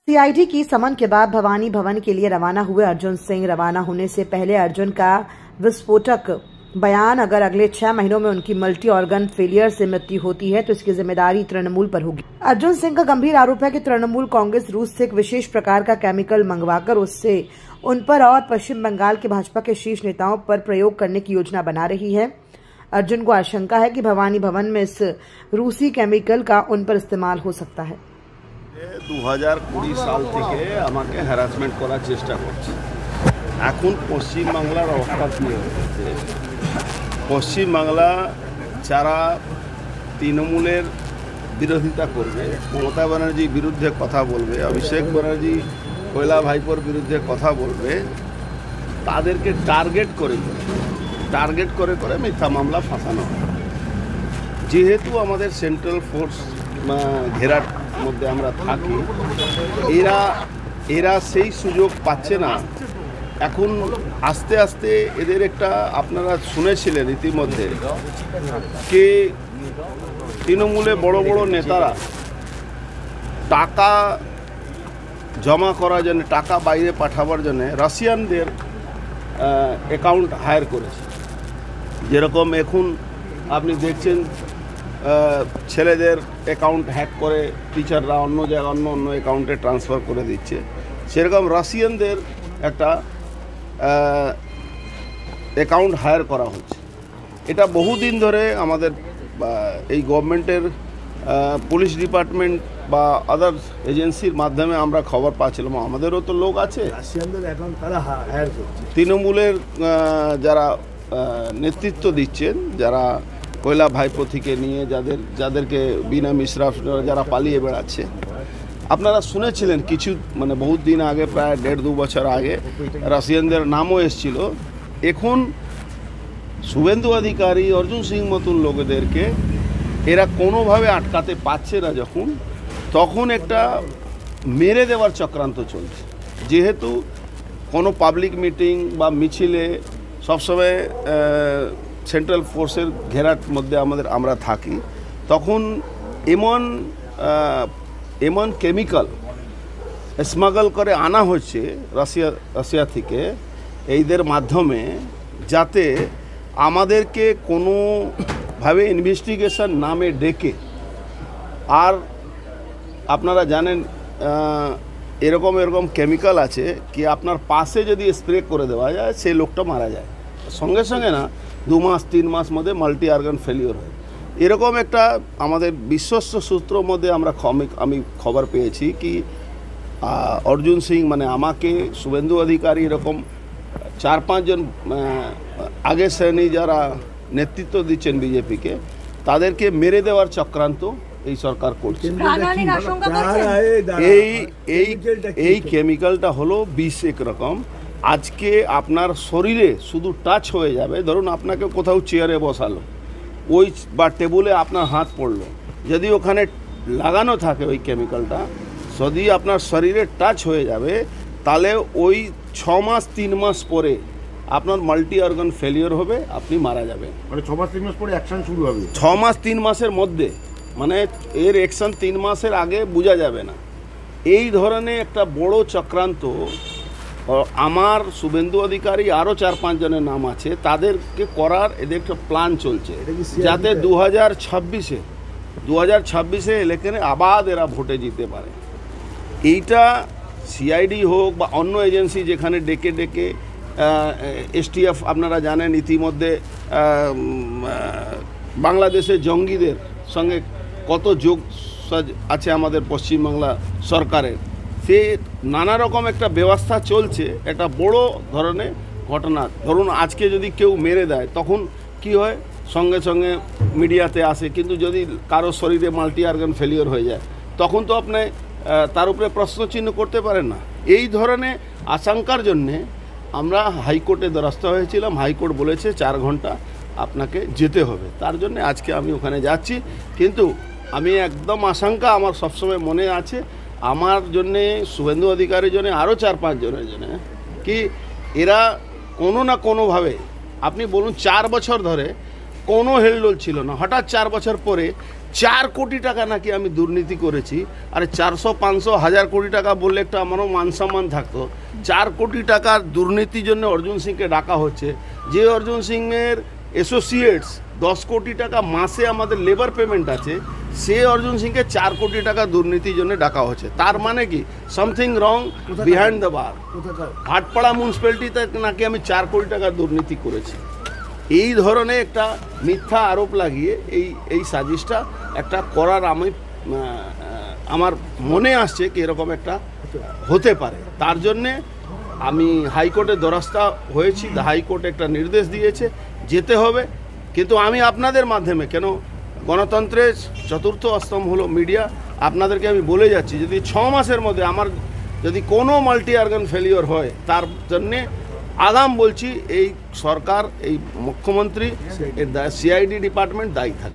CID की समन के बाद भवानी भवन के लिए रवाना हुए अर्जुन सिंह रवाना होने से पहले अर्जुन का विस्फोटक बयान, अगर अगले 6 महीनों में उनकी मल्टी ऑर्गन फेलियर से मृत्यु होती है तो इसकी जिम्मेदारी तृणमूल पर होगी। अर्जुन सिंह का गंभीर आरोप है कि तृणमूल कांग्रेस रूस से एक विशेष प्रकार का केमिकल मंगवाकर उससे उन पर और पश्चिम बंगाल के भाजपा के शीर्ष नेताओं पर प्रयोग करने की योजना बना रही है। अर्जुन को आशंका है कि भवानी भवन में इस रूसी केमिकल का उन पर इस्तेमाल हो सकता है। 2020 সাল থেকে আমাকে হ্যারাসমেন্ট করার চেষ্টা করছে। এখন পশ্চিমবাংলার অবস্থা কী হচ্ছে, পশ্চিমবাংলা যারা তৃণমূলের বিরোধিতা করবে, মমতা ব্যানার্জির বিরুদ্ধে কথা বলবে, অভিষেক ব্যানার্জি কৈলা ভাইপোর বিরুদ্ধে কথা বলবে, তাদেরকে টার্গেট করে মিথ্যা মামলা ফাঁসানো হয়। যেহেতু আমাদের সেন্ট্রাল ফোর্স ঘেরার মধ্যে আমরা থাকি, এরা সেই সুযোগ পাচ্ছে না। এখন আস্তে আস্তে এদের একটা, আপনারা শুনেছিলেন ইতিমধ্যে যে তৃণমূলে বড় বড় নেতারা টাকা জমা করার জন্য, টাকা বাইরে পাঠাবার জন্য রাশিয়ানদের অ্যাকাউন্ট হায়ার করেছে। যেরকম এখন আপনি দেখছেন ছেলেদের অ্যাকাউন্ট হ্যাক করে টিচাররা অন্য জায়গায় অন্য অ্যাকাউন্টে ট্রান্সফার করে দিচ্ছে, সেরকম রাশিয়ানদের একটা অ্যাকাউন্ট হায়ার করা হচ্ছে। এটা বহুদিন ধরে আমাদের এই গভর্নমেন্টের পুলিশ ডিপার্টমেন্ট বা আদার এজেন্সির মাধ্যমে আমরা খবর পাচ্ছিলাম। আমাদেরও তো লোক আছে, রাশিয়ানদের অ্যাকাউন্ট তারা হায়ার করছে। তৃণমূলের যারা নেতৃত্ব দিচ্ছেন, যারা কৈলা ভাইপো থেকে নিয়ে যাদেরকে বিনা মিশ্রা যারা পালিয়ে বেড়াচ্ছে, আপনারা শুনেছিলেন কিছু বহুত দিন আগে, প্রায় 1.5-2 বছর আগে রাশিয়ানদের নামও এসেছিল। এখন শুভেন্দু অধিকারী, অর্জুন সিং মতন লোকেদেরকে এরা কোনোভাবে আটকাতে পারছে না, তখন একটা মেরে দেওয়ার চক্রান্ত চলছে। যেহেতু কোনো পাবলিক মিটিং বা মিছিলে সবসময় সেন্ট্রাল ফোর্সের ঘেরার মধ্যে আমরা থাকি, তখন এমন কেমিক্যাল স্মাগল করে আনা হচ্ছে রাশিয়া থেকে এইদের মাধ্যমে, যাতে আমাদেরকে কোনোভাবে ইনভেস্টিগেশন নামে ডেকে, আর আপনারা জানেন এরকম কেমিক্যাল আছে কি আপনার পাশে যদি স্প্রে করে দেওয়া যায় সেই লোকটা মারা যায় সঙ্গে সঙ্গে না, 2 মাস 3 মাস মধ্যে মাল্টি অর্গান ফেলিওর হয়। এরকম একটা আমাদের বিশ্বস্ত সূত্রের মধ্যে আমি খবর পেয়েছি কি অর্জুন সিং আমাকে, শুভেন্দু অধিকারী, এরকম 4-5 জন আগের শ্রেণী যারা নেতৃত্ব দিচ্ছেন বিজেপিকে, তাদেরকে মেরে দেওয়ার চক্রান্ত এই সরকার করছে। এই কেমিক্যালটা হলো বিষ একরকম। আজকে আপনার শরীরে শুধু টাচ হয়ে যাবে, ধরুন আপনাকে কোথাও চেয়ারে বসালো, ওই বা টেবুলে আপনার হাত পড়লো, যদি ওখানে লাগানো থাকে ওই কেমিক্যালটা, যদি আপনার শরীরে টাচ হয়ে যাবে, তাহলে ওই 6 মাস 3 মাস পরে আপনার মাল্টি অর্গান ফেলিওর হবে, আপনি মারা যাবেন। 6 মাস 3 মাস পরে অ্যাকশন শুরু হবে। 6 মাস 3 মাসের মধ্যে, এর অ্যাকশন 3 মাসের আগে বোঝা যাবে না। এই ধরনের একটা বড় চক্রান্ত আমার, শুভেন্দু অধিকারী, আরও 4-5 জনের নাম আছে, তাদেরকে করার এদের একটা প্ল্যান চলছে, যাতে 2026-এ ইলেকশনে আবার এরা ভোটে জিতে পারে। এইটা সিআইডি হোক বা অন্য এজেন্সি যেখানে ডেকে এসটিএফ, আপনারা জানেন ইতিমধ্যে বাংলাদেশের জঙ্গিদের সঙ্গে কত যোগ আছে আমাদের পশ্চিমবাংলা সরকারের, সে নানা রকম একটা ব্যবস্থা চলছে। একটা বড় ধরনের ঘটনা, ধরুন আজকে যদি কেউ মেরে দেয়, তখন কি হয়, সঙ্গে সঙ্গে মিডিয়াতে আসে, কিন্তু যদি কারো শরীরে মাল্টি অর্গান ফেলিওর হয়ে যায়, তখন তো আপনি তার উপরে প্রশ্নচিহ্ন করতে পারেন না। এই ধরনের আশঙ্কার জন্যে আমরা হাইকোর্টে দ্বারস্থ হয়েছিলাম। হাইকোর্ট বলেছে 4 ঘন্টা আপনাকে যেতে হবে, তার জন্য আজকে আমি ওখানে যাচ্ছি। কিন্তু আমি একদম আশঙ্কা আমার সবসময় মনে আছে, আমার জন্যে, শুভেন্দু অধিকারীর জন্য, আরও 4-5 জনের জন্য, কি এরা কোনো না কোনোভাবে, আপনি বলুন 4 বছর ধরে কোনো হেলদোল ছিল না, হঠাৎ 4 বছর পরে 4 কোটি টাকা নাকি আমি দুর্নীতি করেছি। আরে 400, 500, 1000 কোটি টাকা বললে একটা আমারও মান সম্মান থাকতো। 4 কোটি টাকার দুর্নীতির জন্য অর্জুন সিংকে ডাকা হচ্ছে, যে অর্জুন সিংয়ের অ্যাসোসিয়েটস 10 কোটি টাকা মাসে আমাদের লেবার পেমেন্ট আছে, সে অর্জুন সিংকে 4 কোটি টাকা দুর্নীতির জন্য ডাকা হচ্ছে। তার মানে কি সামথিং রং বিহাইন্ড দ্য বার। ভাটপাড়া মিউনিসিপ্যালিটিতে নাকি আমি 4 কোটি টাকা দুর্নীতি করেছি। এই ধরনের একটা মিথ্যা আরোপ লাগিয়ে এই সাজিশটা একটা করার আমার মনে আসছে কি এরকম একটা হতে পারে। তার জন্যে আমি হাইকোর্টের দ্বারস্থ হয়েছি। হাইকোর্ট একটা নির্দেশ দিয়েছে, যেতে হবে। কিন্তু আমি আপনাদের মাধ্যমে, কেন গণতন্ত্রের চতুর্থ স্তম্ভ হলো মিডিয়া, আপনাদেরকে আমি বলে যাচ্ছি, যদি 6 মাসের মধ্যে আমার যদি কোনো মাল্টি অর্গান ফেলিওর হয়, তার জন্যে আগাম বলছি এই সরকার, এই মুখ্যমন্ত্রী, সিআইডি ডিপার্টমেন্ট দায়ী থাকবে।